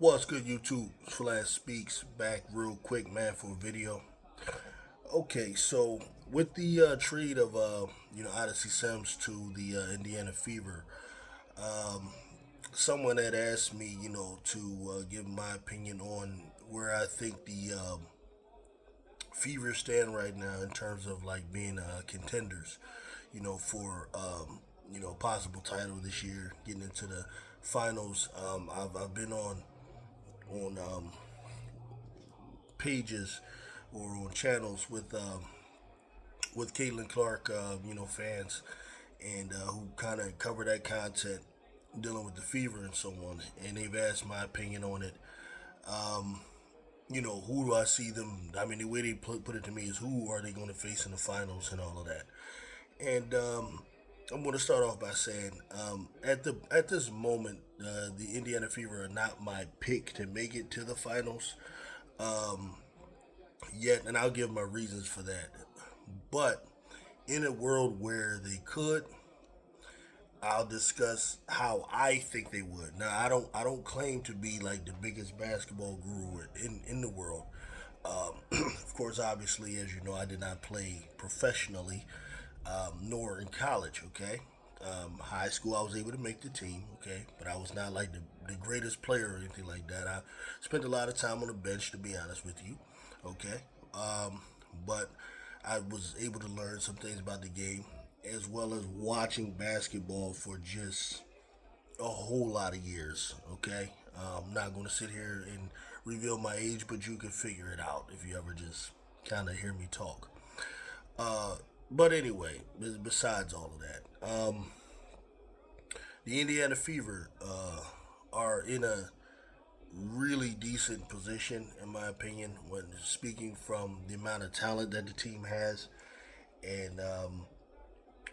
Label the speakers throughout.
Speaker 1: What's good, YouTube? Flash Speaks back real quick, man, for a video. Okay, so with the trade of Odyssey Sims to the Indiana Fever, someone had asked me, to give my opinion on where I think the Fever stand right now in terms of like being contenders, for possible title this year, getting into the finals. I've been on pages or on channels with Caitlin Clark, fans, and who kind of cover that content dealing with the fever and so on. And they've asked my opinion on it. Who do I see them? I mean, the way they put it to me is who are they going to face in the finals and all of that. And I'm going to start off by saying, at this moment, the Indiana Fever are not my pick to make it to the finals yet, and I'll give my reasons for that. But in a world where they could, I'll discuss how I think they would. Now, I don't claim to be like the biggest basketball guru in the world. Of course, obviously, as you know, I did not play professionally, nor in college. Okay, high school I was able to make the team. Okay, but I was not like the greatest player or anything like that. I spent a lot of time on the bench, to be honest with you. Okay, but I was able to learn some things about the game as well as watching basketball for just a whole lot of years. Okay, I'm not going to sit here and reveal my age, but you can figure it out if you ever just kind of hear me talk. But anyway, besides all of that, the Indiana Fever are in a really decent position, in my opinion, when speaking from the amount of talent that the team has. And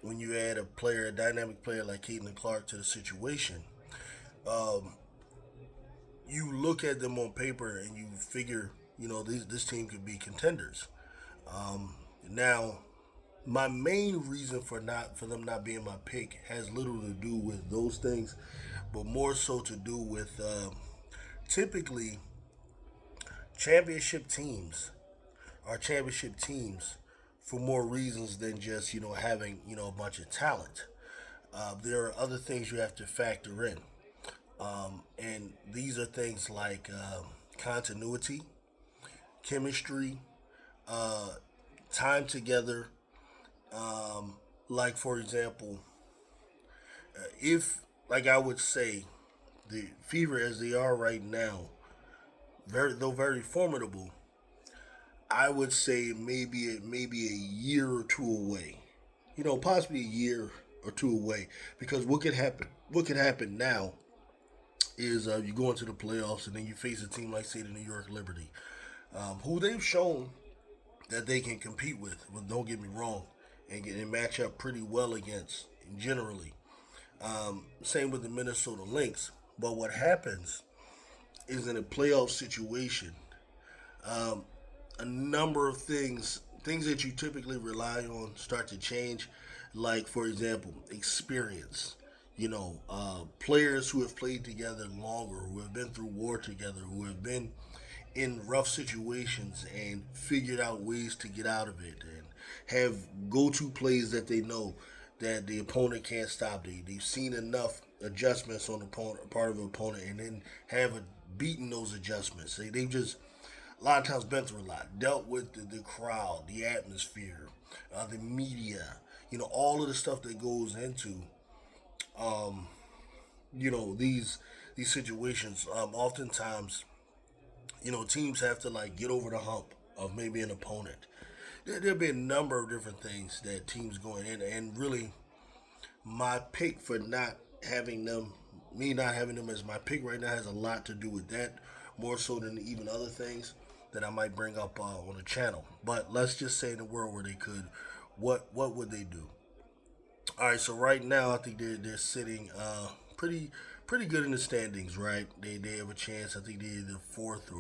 Speaker 1: when you add a dynamic player like Caitlin Clark to the situation, you look at them on paper and you figure, this team could be contenders. Now, my main reason for them not being my pick has little to do with those things, but more so to do with typically championship teams are championship teams for more reasons than just having a bunch of talent. There are other things you have to factor in, and these are things like continuity, chemistry, uh, time together. Like for example, if like I would say, the Fever as they are right now, very formidable, I would say maybe a year or two away. Possibly a year or two away. Because what could happen? What could happen now is you go into the playoffs and then you face a team like say the New York Liberty, who they've shown that they can compete with. Well, don't get me wrong, and match up pretty well against generally. Same with the Minnesota Lynx. But what happens is in a playoff situation, a number of things that you typically rely on start to change. Like for example, experience. Players who have played together longer, who have been through war together, who have been in rough situations and figured out ways to get out of it, and have go-to plays that they know that the opponent can't stop. They've seen enough adjustments on the part of the opponent, and then have beaten those adjustments. They've just a lot of times been through a lot, dealt with the crowd, the atmosphere, the media, all of the stuff that goes into, these situations. Oftentimes, teams have to like get over the hump of maybe an opponent. There'll be a number of different things that teams going in, and really, my pick for not having them, me not having them as my pick right now, has a lot to do with that, more so than even other things that I might bring up on the channel. But let's just say in a world where they could, what would they do? All right, so right now I think they're sitting pretty good in the standings, right? They have a chance. I think they're either fourth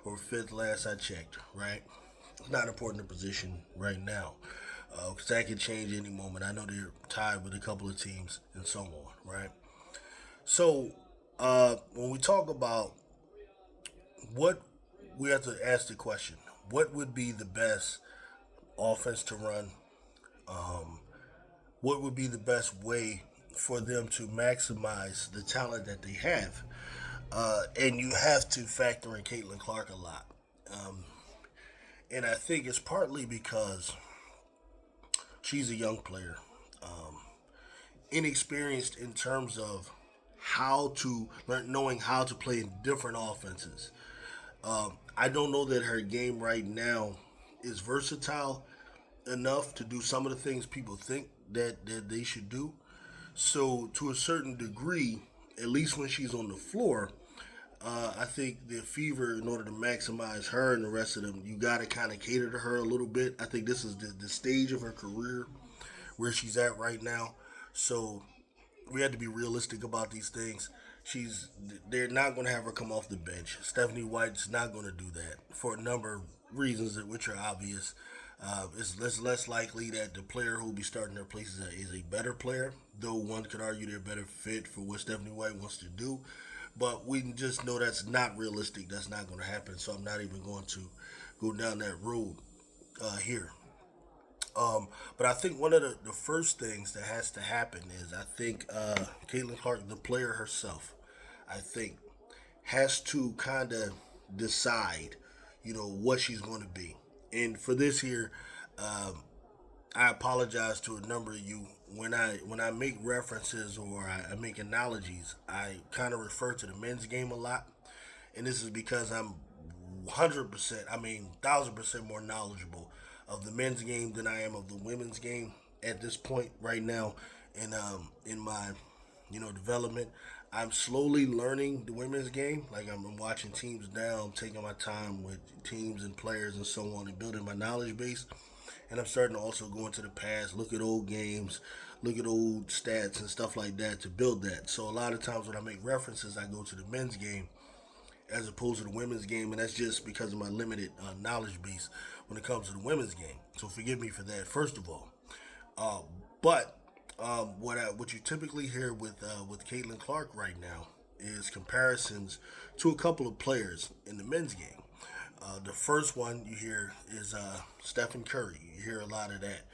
Speaker 1: or fifth. Last I checked, right? It's not important the position right now because that can change any moment. I know they're tied with a couple of teams and so on, right? So when we talk about what we have to ask the question: what would be the best offense to run? What would be the best way for them to maximize the talent that they have? And you have to factor in Caitlin Clark a lot. And I think it's partly because she's a young player, inexperienced in terms of how to learn, knowing how to play in different offenses. I don't know that her game right now is versatile enough to do some of the things people think that they should do. So, to a certain degree, at least when she's on the floor, I think the Fever, in order to maximize her and the rest of them, you got to kind of cater to her a little bit. I think this is the stage of her career where she's at right now. So we had to be realistic about these things. She's they're not going to have her come off the bench. Stephanie White's not going to do that for a number of reasons that which are obvious. It's less likely that the player who will be starting their place is a better player, though one could argue they're a better fit for what Stephanie White wants to do. But we just know that's not realistic. That's not going to happen. So I'm not even going to go down that road here. But I think one of the first things that has to happen is I think Caitlin Clark, the player herself, I think has to kind of decide, what she's going to be. And for this here, I apologize to a number of you when I make references or I make analogies. I kind of refer to the men's game a lot, and this is because I'm 100%, I mean 1,000% more knowledgeable of the men's game than I am of the women's game at this point right now in my development. I'm slowly learning the women's game. Like I'm watching teams now. I'm taking my time with teams and players and so on, and building my knowledge base. And I'm starting to also go into the past, look at old games, look at old stats and stuff like that to build that. So a lot of times when I make references, I go to the men's game as opposed to the women's game, and that's just because of my limited knowledge base when it comes to the women's game. So forgive me for that, first of all. Uh, but what you typically hear with Caitlin Clark right now is comparisons to a couple of players in the men's game. The first one you hear is Stephen Curry. You hear a lot of that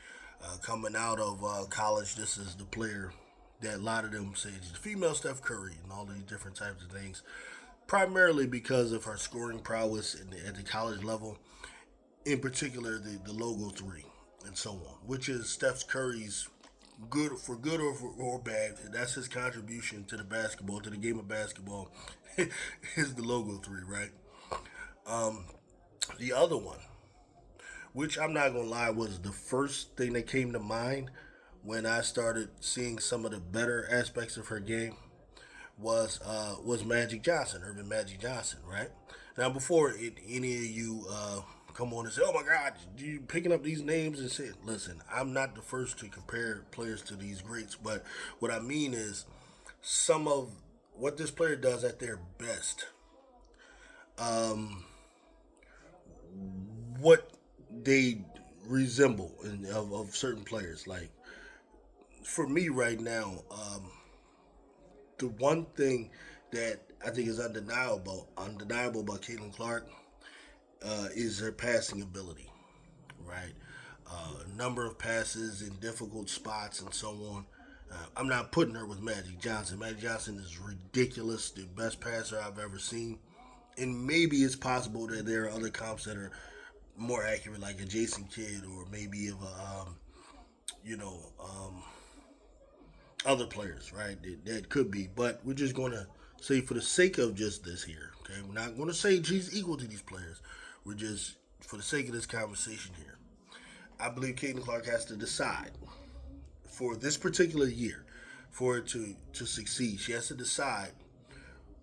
Speaker 1: coming out of college. This is the player that a lot of them say is the female Steph Curry and all these different types of things. Primarily because of her scoring prowess at the college level, in particular the logo three and so on, which is Steph Curry's good or bad. That's his contribution to the basketball, to the game of basketball, is the logo three, right? The other one, which I'm not gonna lie, was the first thing that came to mind when I started seeing some of the better aspects of her game, was Magic Johnson, Urban Magic Johnson, right? Now, before any of you come on and say, "Oh my God, you picking up these names," and say, "Listen, I'm not the first to compare players to these greats," but what I mean is some of what this player does at their best, what they resemble of certain players. Like for me right now, the one thing that I think is undeniable about Caitlin Clark is her passing ability, right? Number of passes in difficult spots and so on. I'm not putting her with Magic Johnson. Magic Johnson is ridiculous, the best passer I've ever seen. And maybe it's possible that there are other comps that are more accurate, like a Jason Kidd, or maybe of you know, um, other players, right? That could be. But we're just going to say, for the sake of just this here, okay? We're not going to say she's equal to these players. We're just, for the sake of this conversation here, I believe Caitlin Clark has to decide for this particular year, for it to succeed. She has to decide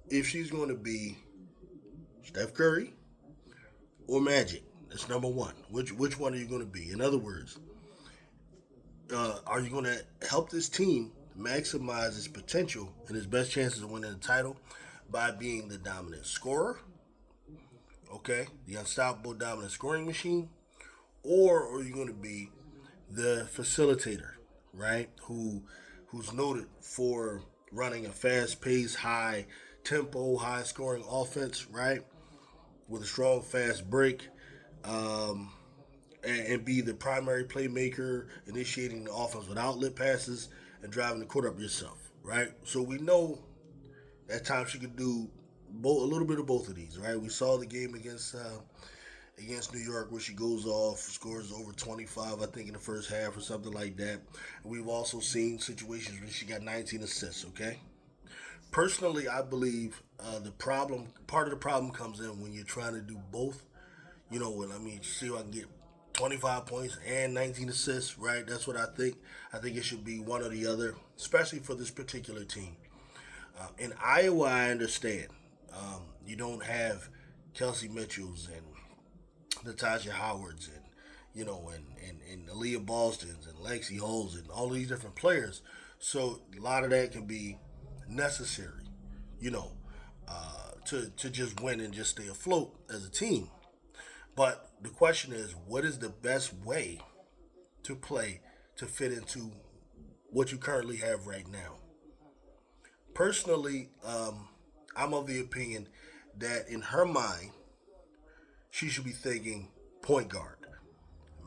Speaker 1: if she's going to be Steph Curry or Magic. That's number one. Which one are you going to be? In other words, are you going to help this team maximize its potential and its best chances of winning the title by being the dominant scorer, okay, the unstoppable dominant scoring machine, or are you going to be the facilitator, right? Who's noted for running a fast-paced, high tempo, high scoring offense, right? with a strong, fast break, um, and be the primary playmaker, initiating the offense with outlet passes and driving the court up yourself. Right. So we know at times she could do both, a little bit of both of these. Right. We saw the game against New York where she goes off, scores over 25, I think, in the first half or something like that. We've also seen situations where she got 19 assists. Okay. Personally, I believe part of the problem comes in when you're trying to do both. See if I can get 25 points and 19 assists, right? That's what I think. I think it should be one or the other, especially for this particular team. In Iowa, I understand. You don't have Kelsey Mitchells and Natasha Howards and and Aaliyah Boston's and Lexi Holes and all these different players. So a lot of that can be necessary, you know, to just win and just stay afloat as a team. But the question is, what is the best way to play to fit into what you currently have right now? Personally, I'm of the opinion that in her mind, she should be thinking point guard,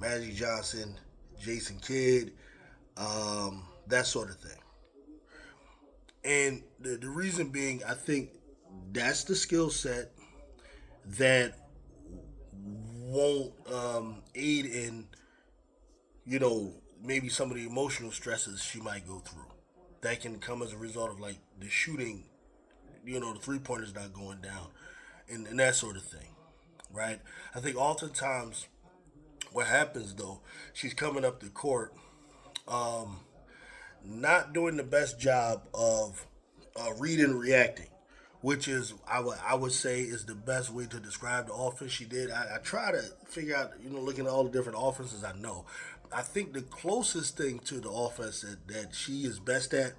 Speaker 1: Magic Johnson, Jason Kidd, that sort of thing. And the reason being, I think that's the skill set that won't aid in, maybe some of the emotional stresses she might go through. That can come as a result of like the shooting, the 3 pointers not going down, and that sort of thing, right? I think oftentimes what happens though, she's coming up the court, not doing the best job of reading and reacting, which is I would say is the best way to describe the offense she did. I try to figure out, looking at all the different offenses I know. I think the closest thing to the offense that she is best at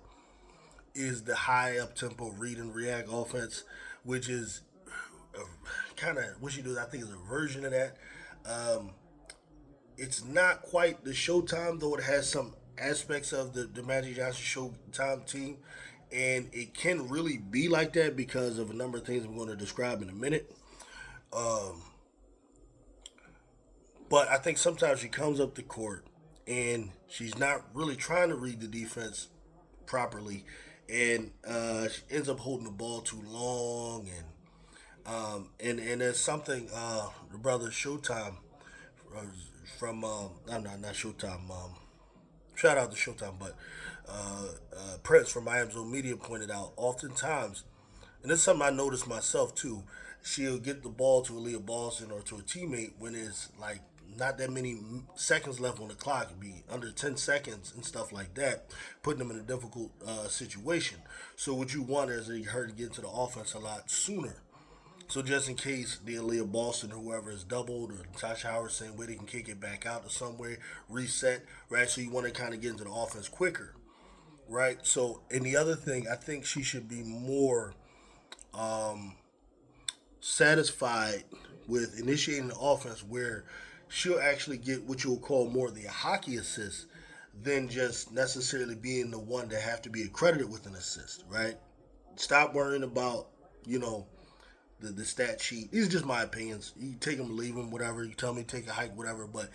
Speaker 1: is the high up tempo read and react offense, which is kind of what she does. I think is a version of that. Um, it's not quite the Showtime, though it has some aspects of the Magic Johnson Showtime team. And it can really be like that because of a number of things I'm going to describe in a minute. Um, but I think sometimes she comes up the court and she's not really trying to read the defense properly, and she ends up holding the ball too long, and there's something the brother Showtime uh, from I'm not Showtime. Shout out to Showtime, but Prince from I Am Zone Media pointed out oftentimes, and it's something I noticed myself too. She'll get the ball to Aaliyah Boston or to a teammate when it's like not that many seconds left on the clock, it'd be under 10 seconds and stuff like that, putting them in a difficult situation. So what you want is her to get into the offense a lot sooner. So just in case the Aaliyah Boston or whoever is doubled, or Tasha Howard same way, they can kick it back out to somewhere, reset, right? So you want to kind of get into the offense quicker, right? So, and the other thing, I think she should be more satisfied with initiating the offense where she'll actually get what you'll call more the hockey assist than just necessarily being the one that have to be accredited with an assist, right? Stop worrying about, you know, the stat sheet. These are just my opinions. You take them, leave them, whatever. You tell me take a hike, whatever. But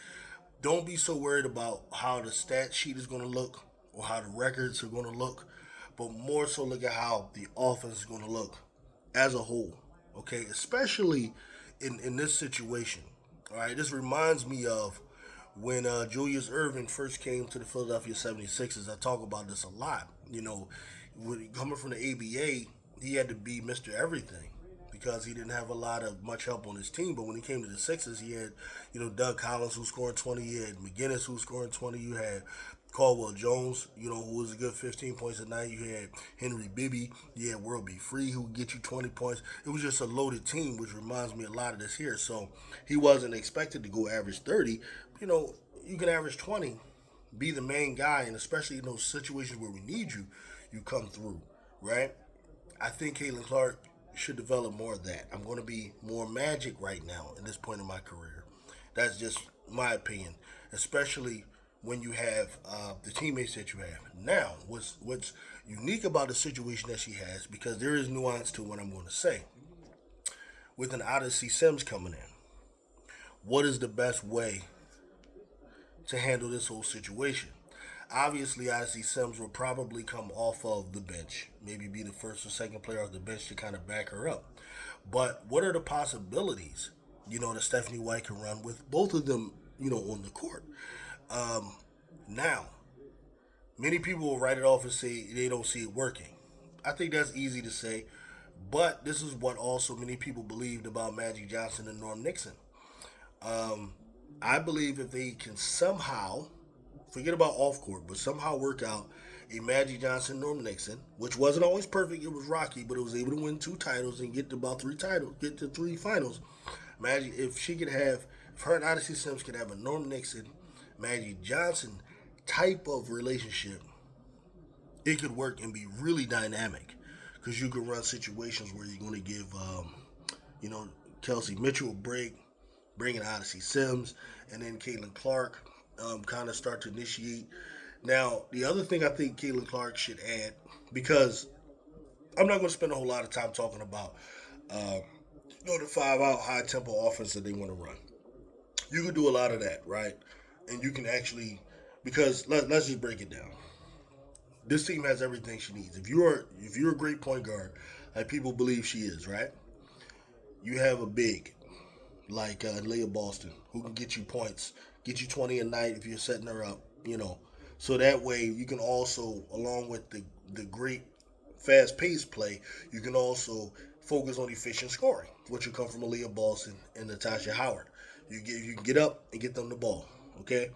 Speaker 1: don't be so worried about how the stat sheet is going to look or how the records are going to look, but more so look at how the offense is going to look as a whole. Okay, especially in this situation. All right, this reminds me of when Julius Irving first came to the Philadelphia 76ers. I talk about this a lot. Coming from the ABA, he had to be Mr. Everything because he didn't have a lot of much help on his team. But when he came to the Sixers, he had, Doug Collins who scored 20, you had McGinnis who scored 20, you had Caldwell Jones, who was a good 15 points a night. You had Henry Bibby, you had World Be Free who would get you 20 points. It was just a loaded team, which reminds me a lot of this here. So he wasn't expected to go average 30. You can average 20, be the main guy, and especially in those situations where we need you, you come through, right? I think Caitlin Clark should develop more of that. I'm going to be more Magic right now at this point in my career. That's just my opinion, especially when you have the teammates that you have. Now, what's unique about the situation that she has, because there is nuance to what I'm going to say. with an Odyssey Sims coming in, what is the best way to handle this whole situation? Obviously, Odyssey Sims will probably come off of the bench, maybe be the first or second player off the bench to kind of back her up. But what are the possibilities, that Stephanie White can run with both of them, on the court? Now, many people will write it off and say they don't see it working. I think that's easy to say, but this is what also many people believed about Magic Johnson and Norm Nixon. I believe if they can somehow forget about off court, but somehow work out a Magic Johnson Norm Nixon, which wasn't always perfect. It was rocky, but it was able to win two titles and get to about three titles, get to three finals. Magic, if her and Odyssey Sims could have a Norm Nixon, Magic Johnson type of relationship, it could work and be really dynamic because you could run situations where you're going to give, you know, Kelsey Mitchell a break, bring in Odyssey Sims, and then Caitlin Clark kind of start to initiate. Now, the other thing I think Caitlin Clark should add, because I'm not going to spend a whole lot of time talking about, uh, the 5 out high tempo offense that they want to run. You can do a lot of that, right? And you can actually, because let's just break it down. This team has everything she needs. If you're a great point guard, like people believe she is, right? You have a big like Leah Boston who can get you points, get you 20 a night if you're setting her up, So that way you can also, along with the great fast paced play, you can also focus on efficient scoring, which will come from Aaliyah Boston and Natasha Howard. You can get up and get them the ball. Okay,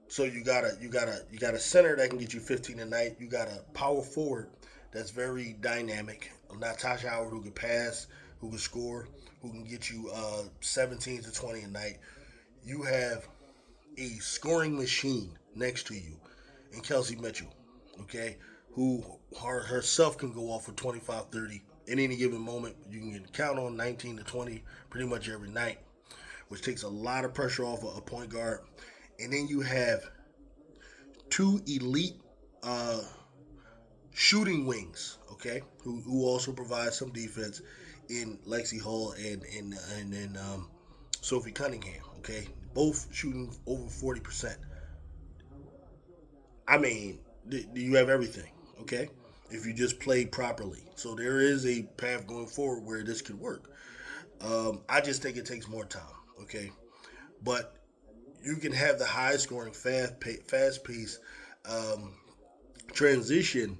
Speaker 1: so you got a center that can get you 15 a night. You got a power forward that's very dynamic. Natasha Howard who can pass, who can score, who can get you 17 to 20 a night. You have a scoring machine next to you, and Kelsey Mitchell, okay, who herself can go off for 25, 30 in any given moment. You can count on 19 to 20 pretty much every night, which takes a lot of pressure off of a point guard. And then you have two elite uh, shooting wings, okay, who also provide some defense in Lexi Hall and Sophie Cunningham, okay, both shooting over 40%. I mean, you have everything, okay, if you just play properly. So there is a path going forward where this could work. I just think it takes more time, okay, but you can have the high scoring, fast pace, um, transition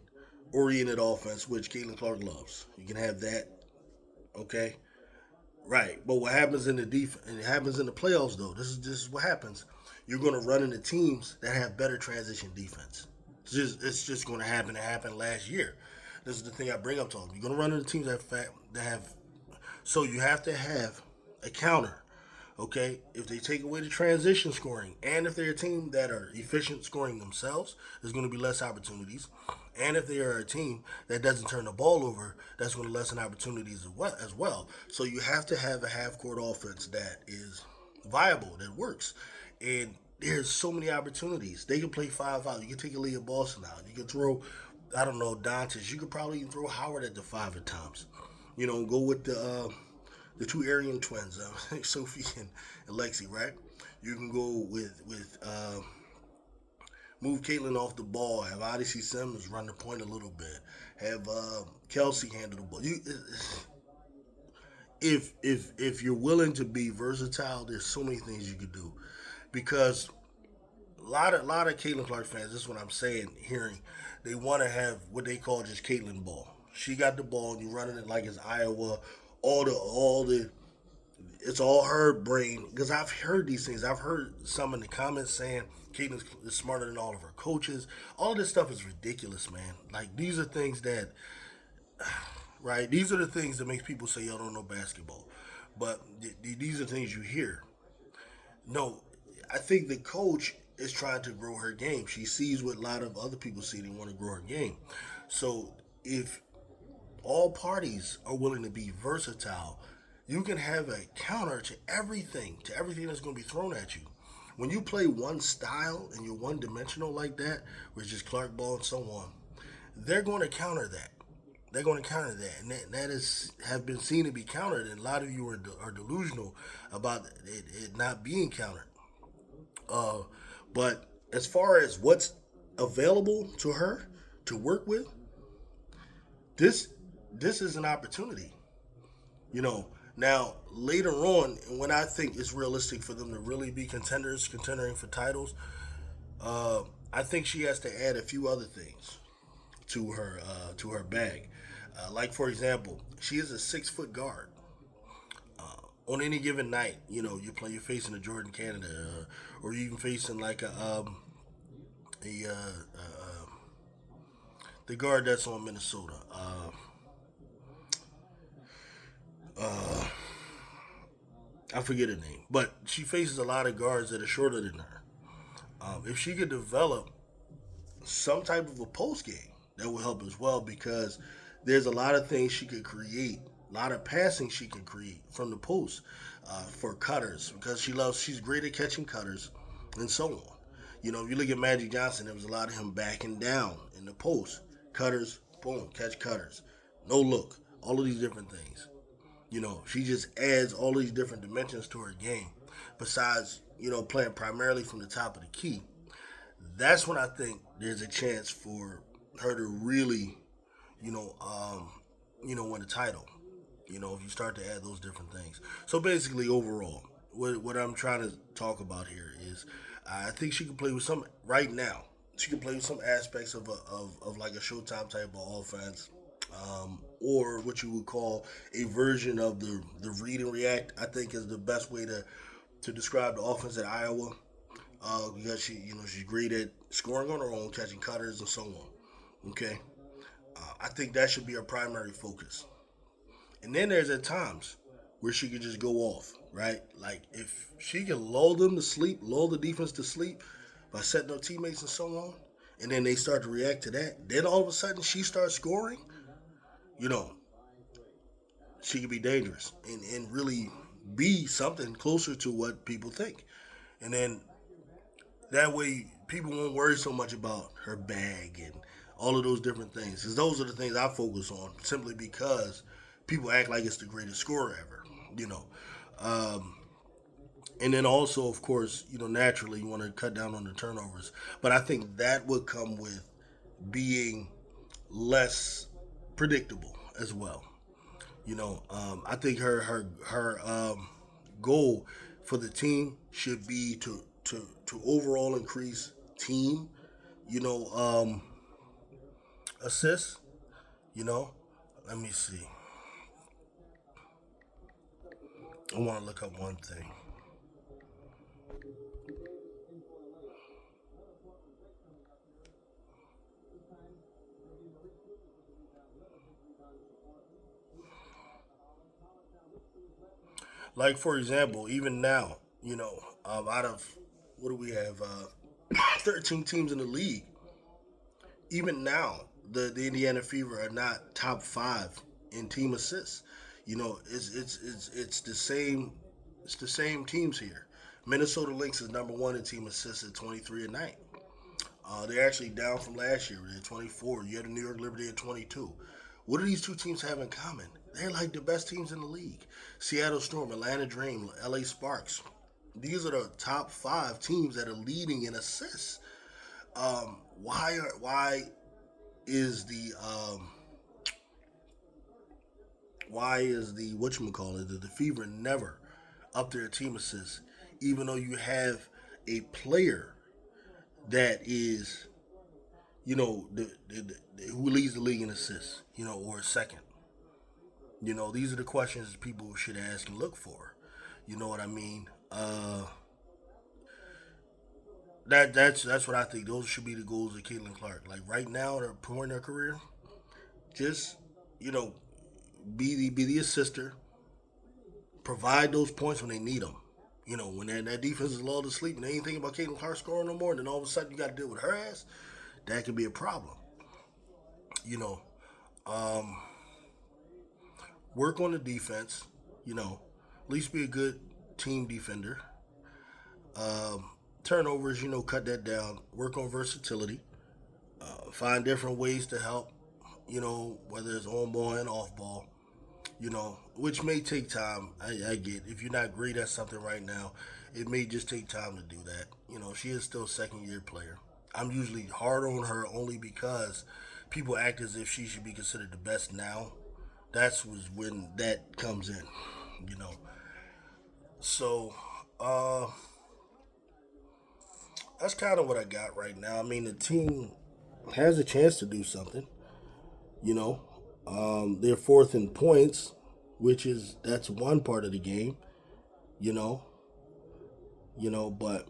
Speaker 1: oriented offense, which Caitlin Clark loves. You can have that, okay, right. But what happens in the and it happens in the playoffs though. This is what happens. You're going to run into teams that have better transition defense. It's just going to happen. It happened last year. This is the thing I bring up to them. You're going to run into teams that have. So you have to have a counter. Okay, if they take away the transition scoring, and if they're a team that are efficient scoring themselves, there's going to be less opportunities. And if they are a team that doesn't turn the ball over, that's going to lessen opportunities as well. So you have to have a half court offense that is viable, that works. And there's so many opportunities. They can play 5 out. You can take Aaliyah Boston out. You can throw, I don't know, Dantas. You could probably even throw Howard at the 5 at times. Go with the two Aryan twins, Sophie and Lexi, right? You can go with move Caitlin off the ball, have Odyssey Simmons run the point a little bit, have Kelsey handle the ball. If you're willing to be versatile, there's so many things you could do, because a lot of Caitlin Clark fans, this is what I'm saying, hearing, they want to have what they call just Caitlin ball. She got the ball, and you running it like it's Iowa. All the it's all her brain, because I've heard these things. I've heard some in the comments saying Caitlin is smarter than all of her coaches. All of this stuff is ridiculous, man. Like, these are things that, right? These are the things that makes people say y'all don't know basketball. But these are things you hear. No, I think the coach is trying to grow her game. She sees what a lot of other people see. They want to grow her game. So if all parties are willing to be versatile, you can have a counter to everything that's going to be thrown at you. When you play one style and you're one dimensional like that, which is Clark Ball and so on, they're going to counter that. they're going to counter that, and that is have been seen to be countered. And a lot of you are delusional about it not being countered. Uh, but as far as what's available to her to work with, this this is an opportunity. You know, now later on, when I think it's realistic for them to really be contending for titles, uh, I think she has to add a few other things to her bag. Like for example, she is a 6 foot guard. On any given night, you're facing a Jordan Canada, or you even facing like the guard that's on Minnesota. I forget her name, but she faces a lot of guards that are shorter than her. If she could develop some type of a post game, that would help as well because there's a lot of things she could create, a lot of passing she can create from the post for cutters because she's great at catching cutters and so on. If you look at Magic Johnson, there was a lot of him backing down in the post, cutters, boom, catch cutters, no look, all of these different things. She just adds all these different dimensions to her game. Besides, playing primarily from the top of the key, that's when I think there's a chance for her to really, you know, um, win a title. If you start to add those different things. So basically, overall, what I'm trying to talk about here is, I think she can play with some right now. She can play with some aspects of like a Showtime type of offense, or what you would call a version of the read and react. I think is the best way to describe the offense at Iowa, because she's great at scoring on her own, catching cutters and so on. Okay, I think that should be her primary focus. And then there's at times where she could just go off, right? Like if she can lull them to sleep, lull the defense to sleep by setting up teammates and so on, and then they start to react to that. Then all of a sudden she starts scoring. You know, she could be dangerous and really be something closer to what people think. And then that way, people won't worry so much about her bag and all of those different things. Because those are the things I focus on simply because people act like it's the greatest scorer ever, you know. Um, and then also, of course, naturally you want to cut down on the turnovers. But I think that would come with being less predictable as well. I think her goal for the team should be to overall increase team, you know, um, assists. You know, let me see. I want to look up one thing. Like for example, even now, out of what do we have? 13 teams in the league. Even now, the Indiana Fever are not top five in team assists. It's the same. It's the same teams here. Minnesota Lynx is number one in team assists at 23 a night. They're actually down from last year. They're 24. You had the New York Liberty at 22. What do these two teams have in common? They're like the best teams in the league. Seattle Storm, Atlanta Dream, LA Sparks. These are the top five teams that are leading in assists. Why is the whatchamacallit, the Fever never up there team assists, even though you have a player that is, who leads the league in assists, or second. These are the questions people should ask and look for. You know what I mean? That's what I think. Those should be the goals of Caitlin Clark. Like right now, at her point in her career, just you know, be the assister, provide those points when they need them. When that defense is lulled to sleep and they ain't thinking about Caitlin Clark scoring no more, and then all of a sudden you got to deal with her ass, that could be a problem. You know, um, work on the defense. At least be a good team defender. Turnovers, cut that down. Work on versatility. Find different ways to help. whether it's on ball and off ball, which may take time. I get if you're not great at something right now, it may just take time to do that. She is still a second year player. I'm usually hard on her only because people act as if she should be considered the best now. That's was when that comes in, you know. So, uh, that's kind of what I got right now. I mean, the team has a chance to do something. You know, they're fourth in points, which is that's one part of the game. You know, but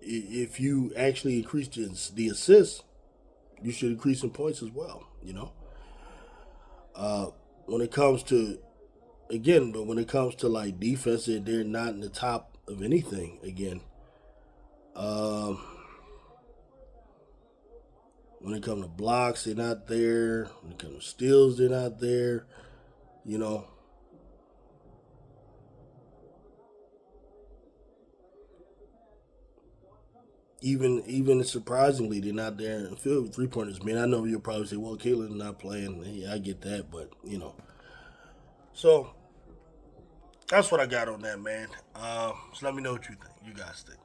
Speaker 1: if you actually increase the assists, you should increase in points as well. When it comes to but when it comes to like defense, they're not in the top of anything again. Um, when it comes to blocks, they're not there. When it comes to steals, they're not there. You know, even surprisingly, they're not there in field 3 pointers. Man, I know you'll probably say, "Well, Caitlin's not playing." Yeah, I get that, but so that's what I got on that, man. So let me know what you think. You guys think.